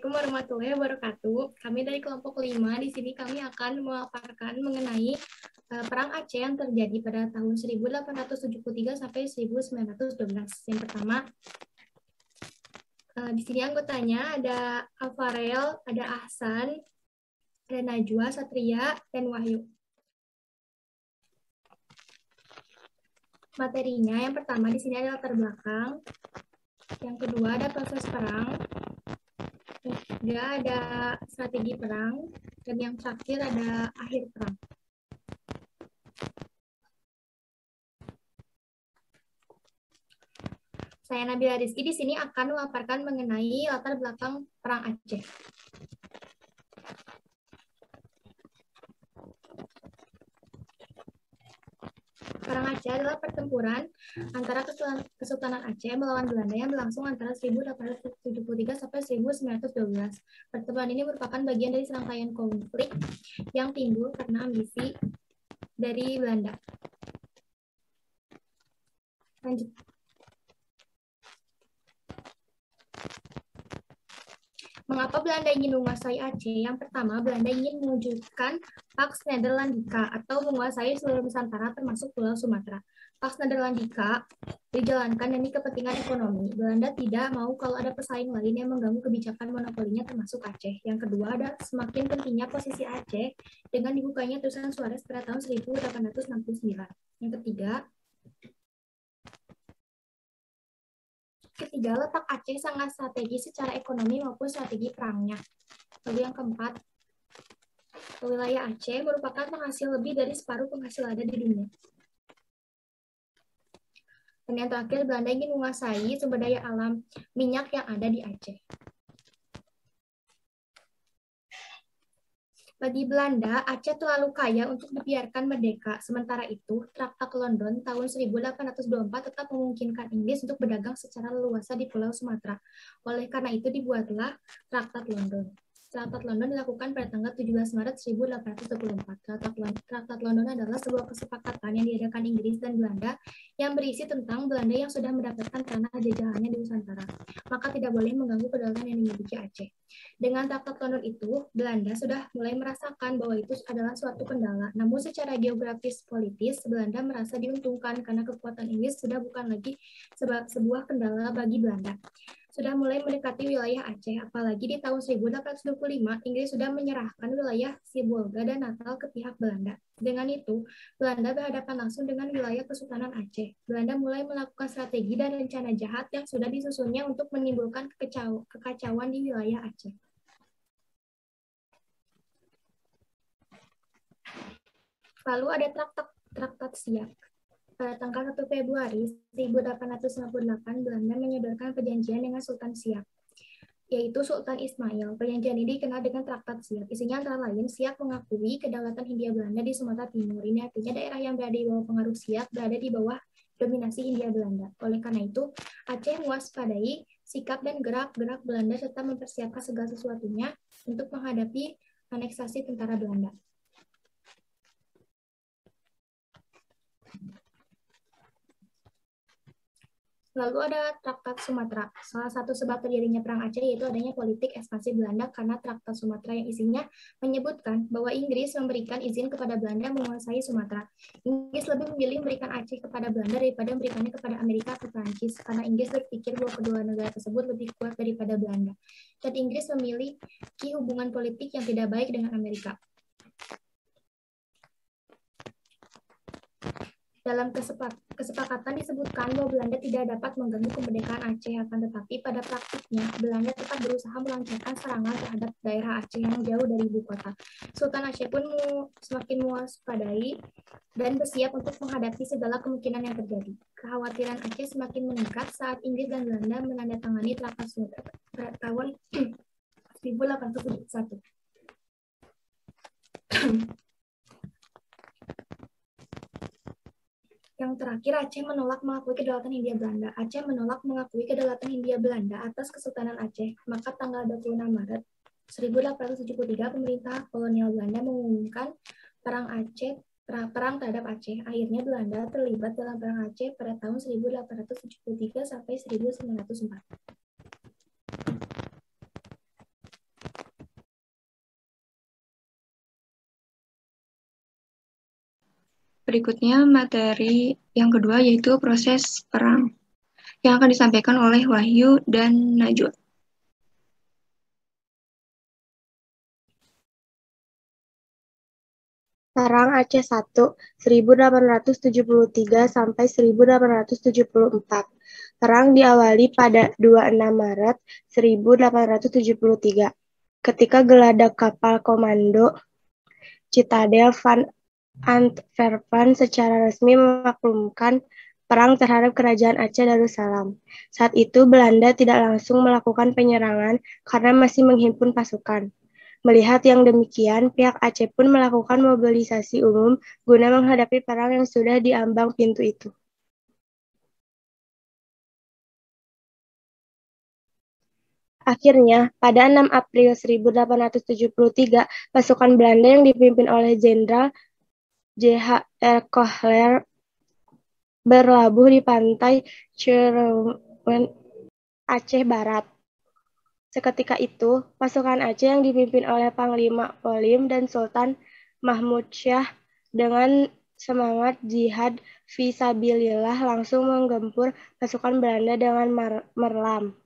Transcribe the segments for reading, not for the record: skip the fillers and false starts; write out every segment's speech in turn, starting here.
Assalamualaikum warahmatullahi wabarakatuh. Kami dari kelompok 5, di sini kami akan memaparkan mengenai Perang Aceh yang terjadi pada tahun 1873 sampai 1912. Yang pertama, di sini anggotanya ada Alvarel, ada Ahsan, ada Najwa, Satria, dan Wahyu. Materinya yang pertama di sini ada latar belakang, yang kedua ada proses perang, yang ketiga ada strategi perang, dan yang terakhir ada akhir perang. Saya Nabila Rizky di sini akan memaparkan mengenai latar belakang Perang Aceh. Perang Aceh adalah pertempuran antara Kesultanan Aceh melawan Belanda yang berlangsung antara 1873 sampai 1912. Pertempuran ini merupakan bagian dari serangkaian konflik yang timbul karena ambisi dari Belanda. Lanjut. Mengapa Belanda ingin menguasai Aceh? Yang pertama, Belanda ingin mewujudkan Pax Nederlandica atau menguasai seluruh Nusantara termasuk Pulau Sumatera. Pax Nederlandica dijalankan demi kepentingan ekonomi. Belanda tidak mau kalau ada pesaing lain yang mengganggu kebijakan monopolinya termasuk Aceh. Yang kedua, ada semakin pentingnya posisi Aceh dengan dibukanya Tulisan Suarez pada tahun 1869. Yang ketiga, letak Aceh sangat strategis secara ekonomi maupun strategi perangnya. Lalu yang keempat, wilayah Aceh merupakan penghasil lebih dari separuh penghasilan ada di dunia. Dan yang terakhir, Belanda ingin menguasai sumber daya alam minyak yang ada di Aceh. Bagi Belanda, Aceh terlalu kaya untuk dibiarkan merdeka. Sementara itu, Traktat London tahun 1824 tetap memungkinkan Inggris untuk berdagang secara leluasa di Pulau Sumatera. Oleh karena itu dibuatlah Traktat London. Traktat London dilakukan pada tanggal 17 Maret 1824. Traktat London adalah sebuah kesepakatan yang diadakan Inggris dan Belanda yang berisi tentang Belanda yang sudah mendapatkan tanah jajahannya di Nusantara, maka tidak boleh mengganggu kedaulatan yang dimiliki Aceh. Dengan Traktat London itu, Belanda sudah mulai merasakan bahwa itu adalah suatu kendala. Namun secara geografis politis, Belanda merasa diuntungkan karena kekuatan Inggris sudah bukan lagi sebuah kendala bagi Belanda. Sudah mulai mendekati wilayah Aceh, apalagi di tahun 1825, Inggris sudah menyerahkan wilayah Sibolga dan Natal ke pihak Belanda. Dengan itu, Belanda berhadapan langsung dengan wilayah Kesultanan Aceh. Belanda mulai melakukan strategi dan rencana jahat yang sudah disusunnya untuk menimbulkan kekacauan di wilayah Aceh. Lalu ada Traktat Siak. Pada tanggal 1 Februari 1898, Belanda menyodorkan perjanjian dengan Sultan Siak, yaitu Sultan Ismail. Perjanjian ini dikenal dengan Traktat Siak. Isinya antara lain, Siak mengakui kedaulatan Hindia Belanda di Sumatera Timur. Ini artinya daerah yang berada di bawah pengaruh Siak berada di bawah dominasi Hindia Belanda. Oleh karena itu, Aceh mewaspadai sikap dan gerak-gerak Belanda serta mempersiapkan segala sesuatunya untuk menghadapi aneksasi tentara Belanda. Lalu ada Traktat Sumatera. Salah satu sebab terjadinya Perang Aceh yaitu adanya politik ekspansi Belanda karena Traktat Sumatera yang isinya menyebutkan bahwa Inggris memberikan izin kepada Belanda menguasai Sumatera. Inggris lebih memilih memberikan Aceh kepada Belanda daripada memberikannya kepada Amerika atau Prancis karena Inggris berpikir bahwa kedua negara tersebut lebih kuat daripada Belanda. Dan Inggris memiliki hubungan politik yang tidak baik dengan Amerika. Dalam kesepakatan disebutkan bahwa Belanda tidak dapat mengganggu kemerdekaan Aceh, akan tetapi pada praktiknya Belanda tetap berusaha melancarkan serangan terhadap daerah Aceh yang jauh dari ibu kota. Sultan Aceh pun semakin mewaspadai dan bersiap untuk menghadapi segala kemungkinan yang terjadi. Kekhawatiran Aceh semakin meningkat saat Inggris dan Belanda menandatangani Traktat Sumatera tahun 1871. Yang terakhir, Aceh menolak mengakui kedaulatan Hindia Belanda. Aceh menolak mengakui kedaulatan Hindia Belanda atas Kesultanan Aceh. Maka tanggal 26 Maret 1873, pemerintah kolonial Belanda mengumumkan perang terhadap Aceh. Akhirnya Belanda terlibat dalam Perang Aceh pada tahun 1873 sampai 1904. Berikutnya materi yang kedua yaitu proses perang yang akan disampaikan oleh Wahyu dan Najwa. Perang Aceh 1, 1873 sampai 1874. Perang diawali pada 26 Maret 1873, ketika geladak kapal komando Citadel van Antwerpen secara resmi memaklumkan perang terhadap Kerajaan Aceh Darussalam. Saat itu Belanda tidak langsung melakukan penyerangan karena masih menghimpun pasukan. Melihat yang demikian, pihak Aceh pun melakukan mobilisasi umum guna menghadapi perang yang sudah di ambang pintu itu. Akhirnya, pada 6 April 1873, pasukan Belanda yang dipimpin oleh Jenderal J.H.R. Kohler berlabuh di pantai Cirebon, Aceh Barat. Seketika itu, pasukan Aceh yang dipimpin oleh Panglima Polim dan Sultan Mahmud Syah dengan semangat jihad fisabilillah langsung menggempur pasukan Belanda dengan merlam.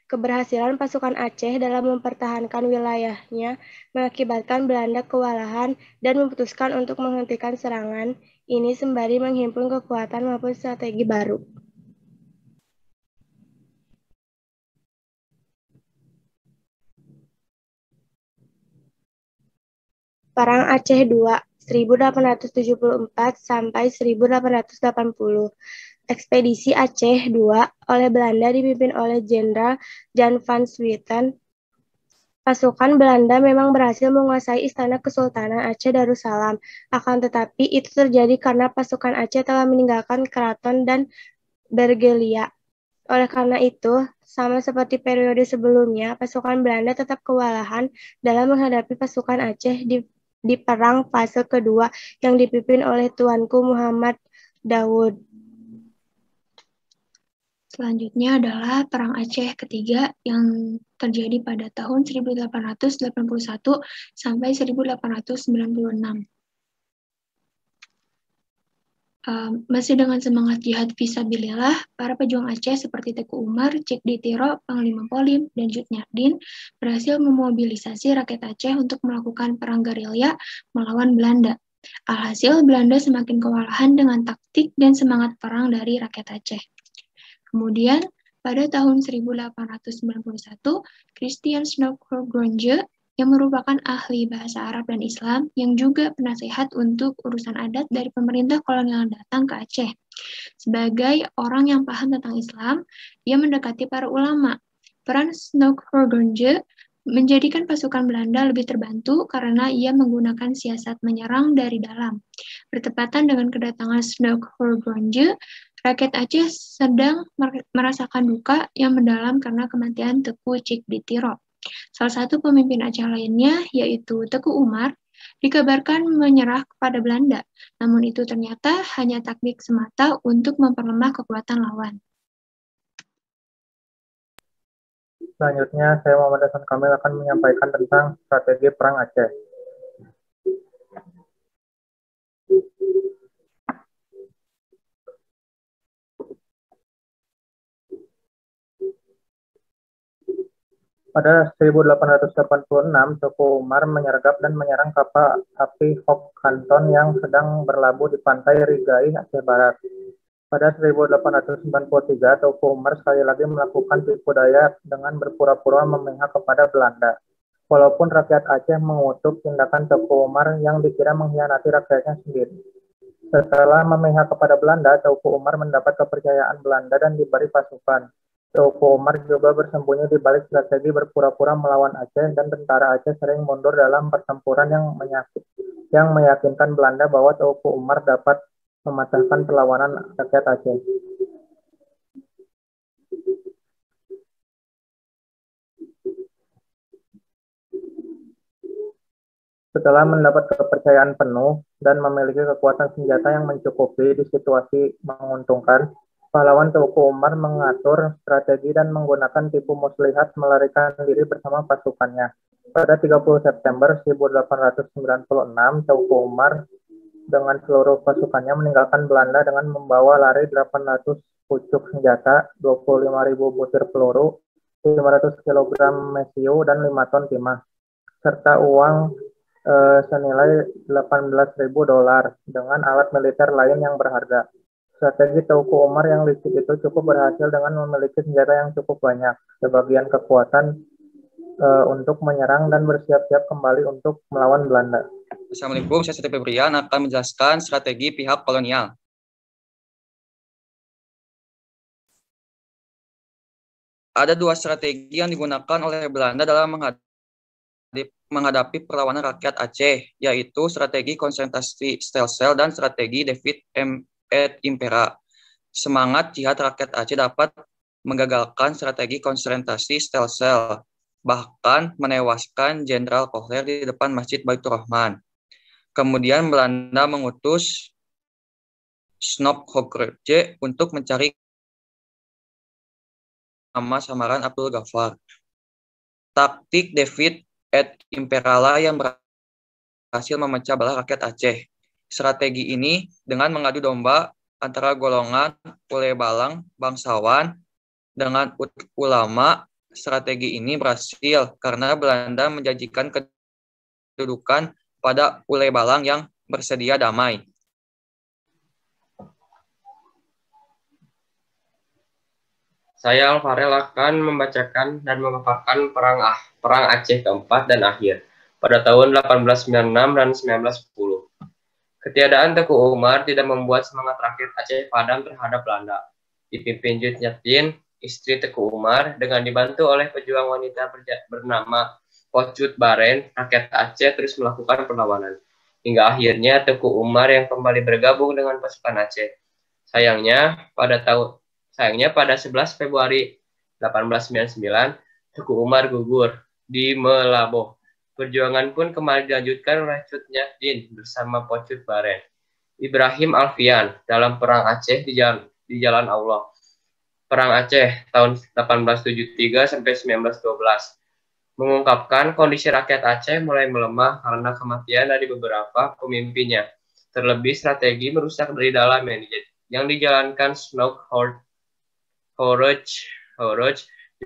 Keberhasilan pasukan Aceh dalam mempertahankan wilayahnya mengakibatkan Belanda kewalahan dan memutuskan untuk menghentikan serangan ini sembari menghimpun kekuatan maupun strategi baru. Perang Aceh II, 1874 sampai 1880. Ekspedisi Aceh II oleh Belanda dipimpin oleh Jenderal Jan van Swieten. Pasukan Belanda memang berhasil menguasai istana Kesultanan Aceh Darussalam, akan tetapi itu terjadi karena pasukan Aceh telah meninggalkan keraton dan bergelia. Oleh karena itu, sama seperti periode sebelumnya, pasukan Belanda tetap kewalahan dalam menghadapi pasukan Aceh di perang fase kedua yang dipimpin oleh Tuanku Muhammad Daud. Selanjutnya adalah Perang Aceh ketiga yang terjadi pada tahun 1881 sampai 1896. Masih dengan semangat jihad fisabilillah, para pejuang Aceh seperti Teku Umar, Cik Ditiro, Panglima Polim, dan Jutnyardin berhasil memobilisasi rakyat Aceh untuk melakukan perang gerilya melawan Belanda. Alhasil, Belanda semakin kewalahan dengan taktik dan semangat perang dari rakyat Aceh. Kemudian, pada tahun 1891, Christian Snoeck-Gronje yang merupakan ahli bahasa Arab dan Islam yang juga penasehat untuk urusan adat dari pemerintah kolonial datang ke Aceh. Sebagai orang yang paham tentang Islam, ia mendekati para ulama. Peran Snoeck-Gronje menjadikan pasukan Belanda lebih terbantu karena ia menggunakan siasat menyerang dari dalam. Bertepatan dengan kedatangan Snoeck-Gronje, rakyat Aceh sedang merasakan duka yang mendalam karena kematian Teku Cik Ditiro. Salah satu pemimpin Aceh lainnya, yaitu Teku Umar, dikabarkan menyerah kepada Belanda, namun itu ternyata hanya taktik semata untuk memperlemah kekuatan lawan. Selanjutnya, saya Muhammad Hasan Kamil akan menyampaikan tentang strategi perang Aceh. Pada 1886, Teku Umar menyergap dan menyerang kapal api Hok Kanton yang sedang berlabuh di pantai Rigai, Aceh Barat. Pada 1893, Teku Umar sekali lagi melakukan tipu daya dengan berpura-pura memihak kepada Belanda. Walaupun rakyat Aceh mengutuk tindakan Teku Umar yang dikira mengkhianati rakyatnya sendiri. Setelah memihak kepada Belanda, Teku Umar mendapat kepercayaan Belanda dan diberi pasukan. Teku Umar juga bersembunyi di balik strategi berpura-pura melawan Aceh, dan tentara Aceh sering mundur dalam pertempuran yang meyakinkan Belanda bahwa Teku Umar dapat mematahkan perlawanan rakyat Aceh. Setelah mendapat kepercayaan penuh dan memiliki kekuatan senjata yang mencukupi di situasi menguntungkan, pahlawan Teku Umar mengatur strategi dan menggunakan tipu muslihat melarikan diri bersama pasukannya. Pada 30 September 1896, Teku Umar dengan seluruh pasukannya meninggalkan Belanda dengan membawa lari 800 pucuk senjata, 25.000 butir peluru, 500 kg mesiu, dan 5 ton timah, serta uang senilai 18.000 dolar dengan alat militer lain yang berharga. Strategi Teuku Umar yang licik itu cukup berhasil dengan memiliki senjata yang cukup banyak, sebagian kekuatan untuk menyerang dan bersiap-siap kembali untuk melawan Belanda. Assalamualaikum, saya Siti Febrian akan menjelaskan strategi pihak kolonial. Ada dua strategi yang digunakan oleh Belanda dalam menghadapi perlawanan rakyat Aceh, yaitu strategi konsentrasi Stelsel dan strategi David et Impera. Semangat jihad rakyat Aceh dapat menggagalkan strategi konsentrasi Stelsel, bahkan menewaskan Jenderal Kohler di depan Masjid Baitur Rahman. Kemudian Belanda mengutus Snophoortje untuk mencari nama samaran Abdul Ghaffar. Taktik David et Impera yang berhasil memecah belah rakyat Aceh. Strategi ini dengan mengadu domba antara golongan Ulebalang bangsawan dengan ulama. Strategi ini berhasil karena Belanda menjanjikan kedudukan pada Ulebalang yang bersedia damai. Saya Alfarel akan membacakan dan memaparkan perang Aceh keempat dan akhir pada tahun 1896 dan 1910. Ketiadaan Teuku Umar tidak membuat semangat rakyat Aceh padam terhadap Belanda. Dipimpin Jut Nyatin, istri Teuku Umar, dengan dibantu oleh pejuang wanita bernama Pocut Baren, rakyat Aceh terus melakukan perlawanan. Hingga akhirnya Teuku Umar yang kembali bergabung dengan pasukan Aceh. Sayangnya pada 11 Februari 1899, Teuku Umar gugur di Melaboh. Perjuangan pun kembali dilanjutkan oleh Cut Nyatin bersama Pocut Baren. Ibrahim Alfian dalam Perang Aceh di Jalan Allah. Perang Aceh tahun 1873 sampai 1912. Mengungkapkan kondisi rakyat Aceh mulai melemah karena kematian dari beberapa pemimpinnya. Terlebih strategi merusak dari dalam yang dijalankan Snophoortje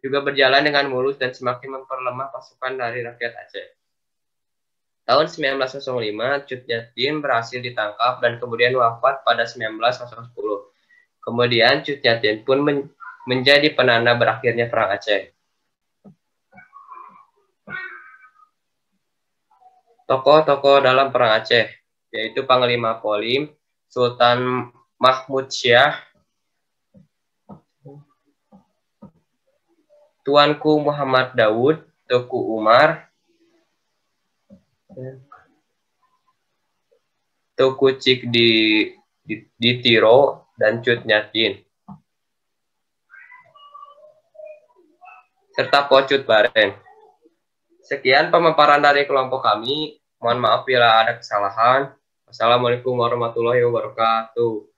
juga berjalan dengan mulus dan semakin memperlemah pasukan dari rakyat Aceh. Tahun 1905, Cut Nyatin berhasil ditangkap dan kemudian wafat pada 1910. Kemudian Cut Nyatin pun menjadi penanda berakhirnya Perang Aceh. Tokoh-tokoh dalam Perang Aceh, yaitu Panglima Polim, Sultan Mahmud Syah, Tuanku Muhammad Daud, Teuku Umar, Teuku Cik di Tiro, dan Cut Nyatin, serta Pocut Baren. Sekian pemaparan dari kelompok kami. Mohon maaf bila ada kesalahan. Wassalamualaikum warahmatullahi wabarakatuh.